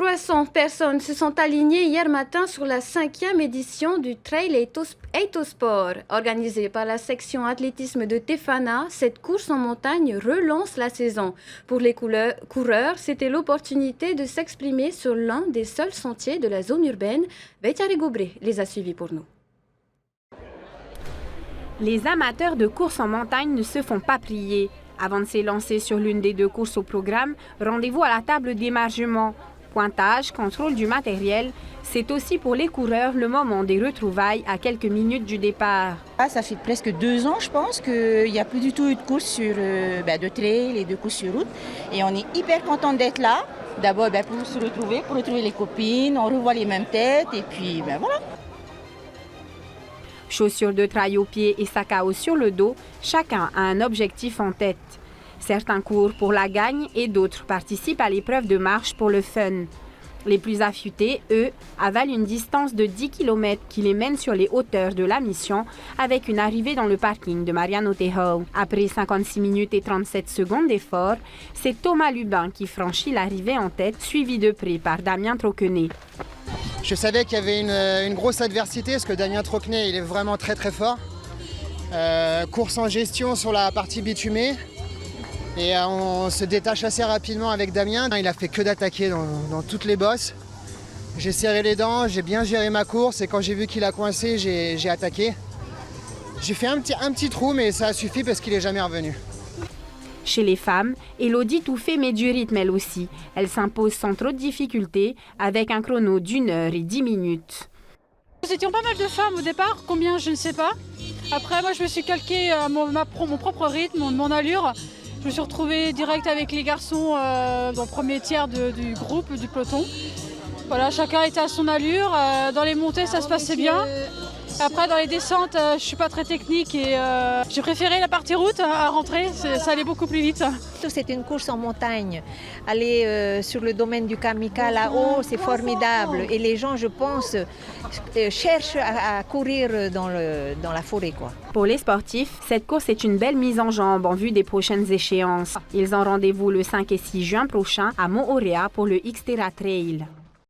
300 personnes se sont alignées hier matin sur la 5e édition du Trail Eitosport. Organisée par la section athlétisme de Tefana, cette course en montagne relance la saison. Pour les coureurs, c'était l'opportunité de s'exprimer sur l'un des seuls sentiers de la zone urbaine. Betty Gobré les a suivis pour nous. Les amateurs de course en montagne ne se font pas prier. Avant de s'élancer sur l'une des deux courses au programme, rendez-vous à la table d'émargement. Pointage, contrôle du matériel, c'est aussi pour les coureurs le moment des retrouvailles à quelques minutes du départ. Ça fait presque 2 ans, je pense, qu'il n'y a plus du tout eu de course de trail et de course sur route. Et on est hyper content d'être là. D'abord pour se retrouver, pour retrouver les copines, on revoit les mêmes têtes et puis voilà. Chaussures de trail aux pieds et sac à dos sur le dos, chacun a un objectif en tête. Certains courent pour la gagne et d'autres participent à l'épreuve de marche pour le fun. Les plus affûtés, eux, avalent une distance de 10 km qui les mène sur les hauteurs de la mission avec une arrivée dans le parking de Mariano Tejo. Après 56 minutes et 37 secondes d'effort, c'est Thomas Lubin qui franchit l'arrivée en tête, suivi de près par Damien Troquenet. Je savais qu'il y avait une grosse adversité parce que Damien Troquenet, il est vraiment très très fort. Course en gestion sur la partie bitumée. Et on se détache assez rapidement avec Damien. Il a fait que d'attaquer dans toutes les bosses. J'ai serré les dents, j'ai bien géré ma course et quand j'ai vu qu'il a coincé, j'ai attaqué. J'ai fait un petit trou mais ça a suffi parce qu'il n'est jamais revenu. Chez les femmes, Elodie Touffet met du rythme elle aussi. Elle s'impose sans trop de difficultés avec un chrono d'1 heure et 10 minutes. Nous étions pas mal de femmes au départ, combien je ne sais pas. Après moi je me suis calqué mon propre rythme, mon allure. Je me suis retrouvée direct avec les garçons dans le premier tiers du groupe, du peloton. Voilà, chacun était à son allure. Dans les montées, ça se passait bien. Après, dans les descentes, je ne suis pas très technique et j'ai préféré la partie route à rentrer. Ça allait beaucoup plus vite. C'est une course en montagne. Aller sur le domaine du Kamika là-haut, c'est formidable. Et les gens, je pense, cherchent à courir dans la forêt, quoi. Pour les sportifs, cette course est une belle mise en jambe en vue des prochaines échéances. Ils ont rendez-vous le 5 et 6 juin prochain à Moorea pour le Xterra Trail.